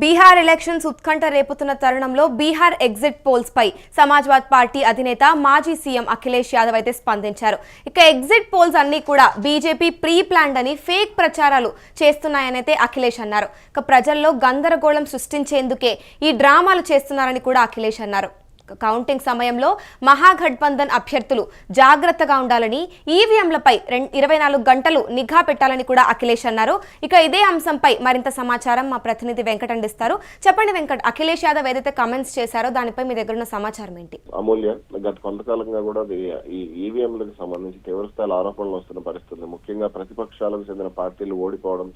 Bihar elections ఉత్కంఠ రేపుతున్న తరుణంలో Bihar exit polls పై Samajwadi party అధినేత మాజీ సీఎం అఖిలేష్ యాదవ్ అయితే స్పందించారు. ఇక ఎగ్జిట్ పోల్స్ అన్ని కూడా బీజేపీ ప్రీ ప్లాన్డ్ అని ఫేక్ ప్రచారాలు చేస్తున్నాయనైతే అఖిలేష్ అన్నారు. ఇక ప్రజల్లో గందరగోళం సృష్టించేందుకే ఈ డ్రామాలు చేస్తున్నారని కూడా అఖిలేష్ అన్నారు. కౌంటింగ్ సమయంలో మహాగఠబంధన్ అభ్యర్థులు జాగ్రత్తగా ఉండాలని, ఈవీఎంలపై 24 గంటలు నిఘా పెట్టాలని కూడా అఖిలేష్ అన్నారు. ఇక ఇదే అంశంపై మరింత సమాచారం మా ప్రతినిధి వెంకట్ అందిస్తారు. చెప్పండి వెంకట్, అఖిలేష్ యాదవ్ ఏదైతే కామెంట్స్ చేశారో దానిపై మీ దగ్గర ఉన్న సమాచారం ఏంటి? అమూల్య, గత కొంతకాలంగా కూడా ఈ ఈవీఎంలకు సంబంధించి తీవ్రస్థాయిల ఆరోపణలు వస్తున్న పరిస్థితి. ముఖ్యంగా ప్రతిపక్షాలకు చెందిన పార్టీలు ఓడిపోవడం,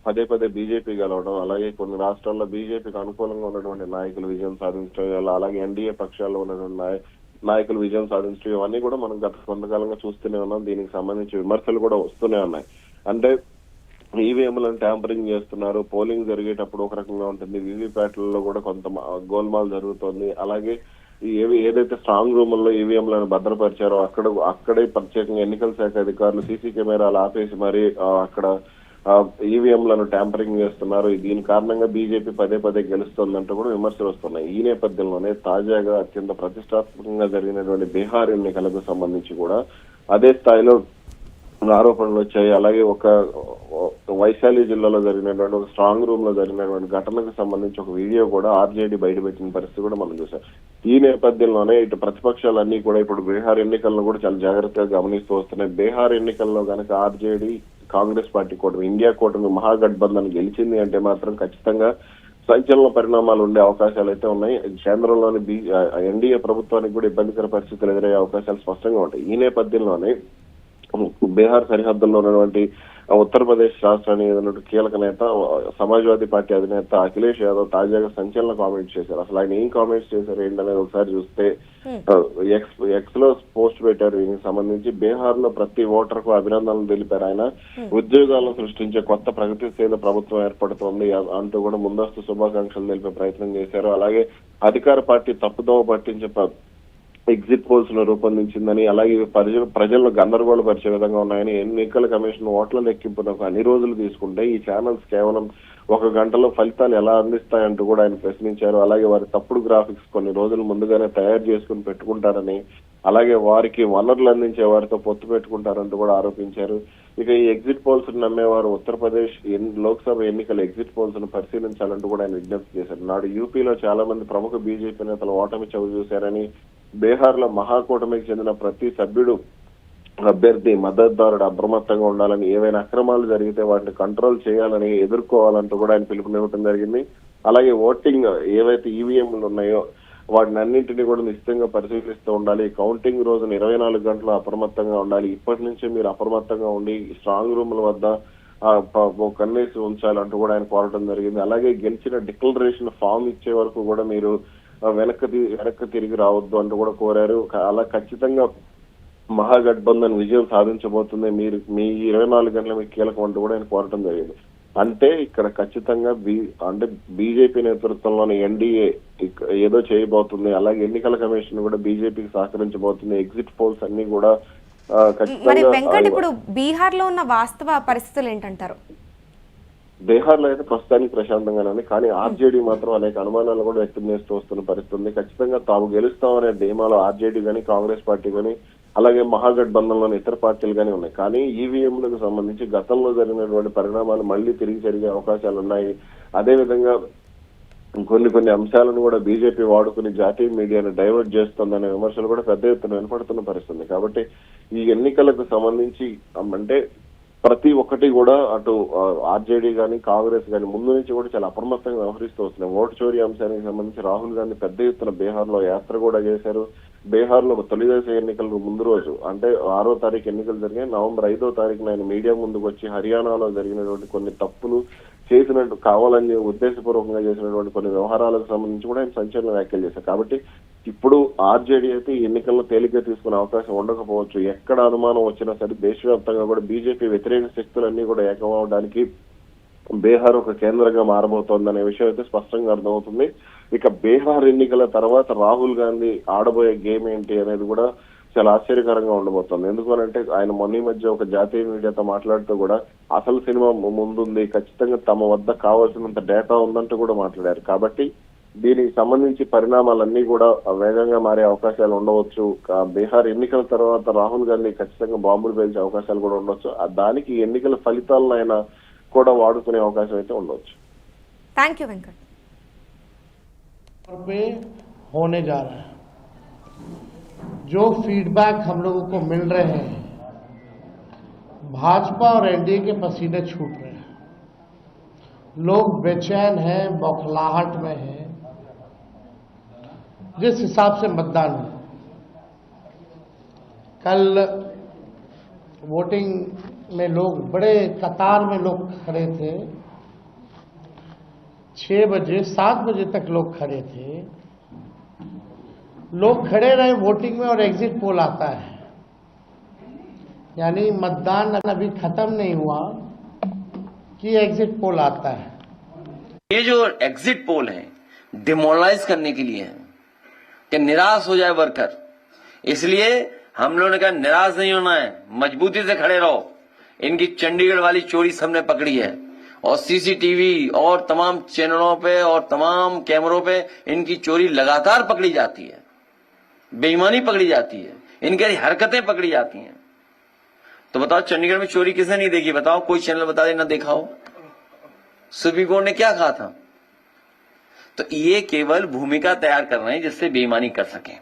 పదే పదే బీజేపీ గెలవడం, అలాగే కొన్ని రాష్ట్రాల్లో బీజేపీకి అనుకూలంగా ఉన్నటువంటి నాయకులు విజయం సాధించడం, అలాగే ఎన్డీఏ పక్షాల్లో ఉన్నటువంటి నాయకులు విజయం సాధించడం, ఇవన్నీ కూడా మనం గత కొంతకాలంగా చూస్తూనే ఉన్నాం. దీనికి సంబంధించి విమర్శలు కూడా వస్తూనే ఉన్నాయి. అంటే ఈవీఎంలను ట్యాంపరింగ్ చేస్తున్నారు, పోలింగ్ జరిగేటప్పుడు ఒక రకంగా ఉంటుంది, వీవీప్యాట్లలో కూడా కొంత గోల్మాల్ జరుగుతోంది. అలాగే ఏదైతే స్ట్రాంగ్ రూముల్లో ఈవీఎంలను భద్రపరిచారో అక్కడే ప్రత్యేకంగా ఎన్నికల శాఖ అధికారులు సీసీ కెమెరాలు ఆపేసి మరి అక్కడ ఈవీఎంలను ట్యాంపరింగ్ చేస్తున్నారు. దీని కారణంగా బీజేపీ పదే పదే గెలుస్తోందంటూ కూడా విమర్శలు వస్తున్నాయి. ఈ నేపథ్యంలోనే తాజాగా అత్యంత ప్రతిష్టాత్మకంగా జరిగినటువంటి బీహార్ ఎన్నికలకు సంబంధించి కూడా అదే స్థాయిలో ఆరోపణలు వచ్చాయి. అలాగే ఒక వైశాలి జిల్లాలో జరిగినటువంటి ఒక స్ట్రాంగ్ రూమ్ లో జరిగినటువంటి ఘటనకు సంబంధించి ఒక వీడియో కూడా ఆర్జేడీ బయటపెట్టిన పరిస్థితి కూడా మనం చూసాం. ఈ నేపథ్యంలోనే ఇటు ప్రతిపక్షాలన్నీ కూడా ఇప్పుడు బీహార్ ఎన్నికలను కూడా చాలా జాగ్రత్తగా గమనిస్తూ వస్తున్నాయి. బీహార్ ఎన్నికల్లో కనుక ఆర్జేడీ కాంగ్రెస్ పార్టీ కూటమి, ఇండియా కూటమి మహాగఠబంధన్ గెలిచింది అంటే మాత్రం ఖచ్చితంగా సంచలన పరిణామాలు ఉండే అవకాశాలు అయితే ఉన్నాయి. కేంద్రంలోని ఎన్డీఏ ప్రభుత్వానికి కూడా ఇబ్బందికర పరిస్థితులు ఎదురయ్యే అవకాశాలు స్పష్టంగా ఉంటాయి. ఈ నేపథ్యంలోనే బీహార్ సరిహద్దుల్లో ఉన్నటువంటి ఉత్తరప్రదేశ్ రాష్ట్రానికి కీలక నేత, సమాజ్వాదీ పార్టీ అధినేత అఖిలేష్ యాదవ్ తాజాగా సంచలన కామెంట్స్ చేశారు. అసలు ఆయన ఏం కామెంట్స్ చేశారు ఏంటనేది ఒకసారి చూస్తే, ఎక్స్ లో పోస్ట్ పెట్టారు. దీనికి సంబంధించి బీహార్ లో ప్రతి ఓటర్ కు అభినందనలు తెలిపారు. ఆయన ఉద్యోగాలను సృష్టించే కొత్త ప్రగతిశీల ప్రభుత్వం ఏర్పడుతోంది అంటూ కూడా ముందస్తు శుభాకాంక్షలు తెలిపే ప్రయత్నం చేశారు. అలాగే అధికార పార్టీ తప్పుదోవ పట్టించే ఎగ్జిట్ పోల్స్ ను రూపొందించిందని, అలాగే ప్రజలను గందరగోళపరిచే విధంగా ఉన్నాయని, ఎన్నికల కమిషన్ ఓట్ల లెక్కింపునకు అన్ని రోజులు తీసుకుంటే ఈ ఛానల్స్ కేవలం 1 గంటలో ఫలితాలు ఎలా అందిస్తాయంటూ కూడా ఆయన ప్రశ్నించారు. అలాగే వారి తప్పుడు గ్రాఫిక్స్ కొన్ని రోజులు ముందుగానే తయారు చేసుకుని పెట్టుకుంటారని, అలాగే వారికి వనరులు అందించే వారితో పొత్తు పెట్టుకుంటారంటూ కూడా ఆరోపించారు. ఇక ఈ ఎగ్జిట్ పోల్స్ నమ్మేవారు ఉత్తరప్రదేశ్ లోక్సభ ఎన్నికల ఎగ్జిట్ పోల్స్ ను పరిశీలించాలంటూ కూడా ఆయన విజ్ఞప్తి చేశారు. నాడు యూపీలో చాలా మంది ప్రముఖ బీజేపీ నేతలు ఓటమి చవి చూశారని, బీహార్ లో మహాకూటమికి చెందిన ప్రతి సభ్యుడు, అభ్యర్థి, మద్దతుదారుడు అప్రమత్తంగా ఉండాలని, ఏవైనా అక్రమాలు జరిగితే వాటిని కంట్రోల్ చేయాలని, ఎదుర్కోవాలంటూ కూడా ఆయన పిలుపునివ్వడం జరిగింది. అలాగే ఓటింగ్ ఏవైతే ఈవీఎంలు ఉన్నాయో వాటిని అన్నింటినీ కూడా నిశ్చితంగా పరిశీలిస్తూ ఉండాలి. కౌంటింగ్ రోజున 24 గంటలు అప్రమత్తంగా ఉండాలి. ఇప్పటి నుంచే మీరు అప్రమత్తంగా ఉండి స్ట్రాంగ్ రూమ్ల వద్ద కన్నేసి ఉంచాలంటూ కూడా ఆయన కోరటం జరిగింది. అలాగే గెలిచిన డిక్లరేషన్ ఫామ్ ఇచ్చే వరకు కూడా మీరు వెనక్కి తిరిగి రావద్దు అంటూ కూడా కోరారు. అలా ఖచ్చితంగా మహాగఠబంధన్ విజయం సాధించబోతుంది, మీ 24 గంటల మీకు కీలకం అంటూ కూడా ఆయన కోరటం జరిగింది. అంటే ఇక్కడ ఖచ్చితంగా బీజేపీ నేతృత్వంలోని ఎన్డీఏ ఏదో చేయబోతుంది. అలాగే ఎన్నికల కమిషన్ కూడా బీజేపీకి సహకరించబోతుంది. ఎగ్జిట్ పోల్స్ అన్ని కూడా ఖచ్చితంగా. ఇప్పుడు బీహార్ లో ఉన్న వాస్తవ పరిస్థితులు ఏంటంటారు? బీహార్ లో అయితే ప్రస్తుతానికి ప్రశాంతంగానే ఉంది. కానీ ఆర్జేడీ మాత్రం అనేక అనుమానాలు కూడా వ్యక్తం చేస్తూ వస్తున్న పరిస్థితి. ఖచ్చితంగా తాము గెలుస్తామనే ధీమాలో ఆర్జేడీ గానీ, కాంగ్రెస్ పార్టీ గానీ, అలాగే మహాగఠబంధన్లోని ఇతర పార్టీలు గానీ ఉన్నాయి. కానీ ఈవీఎంలకు సంబంధించి గతంలో జరిగినటువంటి పరిణామాలు మళ్లీ తిరిగి జరిగే అవకాశాలు ఉన్నాయి. అదేవిధంగా కొన్ని అంశాలను కూడా బీజేపీ వాడుకుని జాతీయ మీడియాను డైవర్ట్ చేస్తుందనే విమర్శలు కూడా పెద్ద ఎత్తున వినపడుతున్న పరిస్థితి. కాబట్టి ఈ ఎన్నికలకు సంబంధించి అంటే ప్రతి ఒక్కటి కూడా అటు ఆర్జేడీ గానీ, కాంగ్రెస్ గానీ ముందు నుంచి కూడా చాలా అప్రమత్తంగా వ్యవహరిస్తూ వస్తున్నాయి. ఓటు చోరీ అంశానికి సంబంధించి రాహుల్ గాంధీ పెద్ద ఎత్తున బీహార్ లో యాత్ర కూడా చేశారు. బీహార్ లో తొలిదశ ఎన్నికలకు ముందు రోజు అంటే 6వ తారీఖు ఎన్నికలు జరిగాయి. నవంబర్ 5వ తారీఖున ఆయన మీడియా ముందుకు వచ్చి హర్యానాలో జరిగినటువంటి కొన్ని తప్పులు చేసినట్టు కావాలని ఉద్దేశపూర్వకంగా చేసినటువంటి కొన్ని వ్యవహారాలకు సంబంధించి కూడా ఆయన సంచలన వ్యాఖ్యలు చేశారు. కాబట్టి ఇప్పుడు ఆర్జేడీ అయితే ఈ ఎన్నికల్లో తేలిగ్గా తీసుకునే అవకాశం ఉండకపోవచ్చు. ఎక్కడ అనుమానం వచ్చినా సరే దేశవ్యాప్తంగా కూడా బీజేపీ వ్యతిరేక శక్తులన్నీ కూడా ఏకమవడానికి బీహార్ ఒక కేంద్రంగా మారబోతోందనే విషయం అయితే స్పష్టంగా అర్థమవుతుంది. ఇక బీహార్ ఎన్నికల తర్వాత రాహుల్ గాంధీ ఆడబోయే గేమ్ ఏంటి అనేది కూడా చాలా ఆశ్చర్యకరంగా ఉండబోతోంది. ఎందుకనంటే ఆయన మొన్న ఈ మధ్య ఒక జాతీయ మీడియాతో మాట్లాడుతూ కూడా అసలు సినిమా ముందుంది, ఖచ్చితంగా తమ వద్ద కావాల్సినంత డేటా ఉందంటూ కూడా మాట్లాడారు. కాబట్టి దీనికి సంబంధించి పరిణామాలన్నీ కూడా వేగంగా మారే అవకాశాలు ఉండవచ్చు. బీహార్ ఎన్నికల తర్వాత రాహుల్ గాంధీ ఖచ్చితంగా బాంబులు పేల్చే అవకాశాలు కూడా ఉండొచ్చు. దానికి ఎన్నికల ఫలితాలను ఆయన కూడా వాడుకునే అవకాశం అయితే ఉండవచ్చు. Thank you Venkat. पे होने जा रहा है, जो फीडबैक हम लोगों को मिल रहे हैं, भाजपा और एनडीए के पसीने छूट रहे हैं, लोग बेचैन हैं, बौखलाहट में हैं। जिस हिसाब से मतदान हुआ, कल वोटिंग में लोग बड़े कतार में लोग खड़े थे, 6 बजे 7 बजे तक लोग खड़े थे। लोग खड़े रहे वोटिंग में और एग्जिट पोल आता है, यानी मतदान अभी खत्म नहीं हुआ कि एग्जिट पोल आता है। ये जो एग्जिट पोल है डिमोरलाइज करने के लिए है कि निराश हो जाए वर्कर, इसलिए हम लोगों ने कहा निराश नहीं होना है, मजबूती से खड़े रहो। इनकी चंडीगढ़ वाली चोरी सबने पकड़ी है और सीसीटीवी और तमाम चैनलों पे और तमाम कैमरों पे इनकी चोरी लगातार पकड़ी जाती है, बेईमानी पकड़ी जाती है, इनकी हरकतें पकड़ी जाती हैं। तो बताओ चंडीगढ़ में चोरी किसने नहीं देखी? बताओ, कोई चैनल बता देना देखा हो। सुप्रीम कोर्ट ने क्या कहा था? तो ये केवल भूमिका तैयार कर रहे हैं जिससे बेईमानी कर सकें।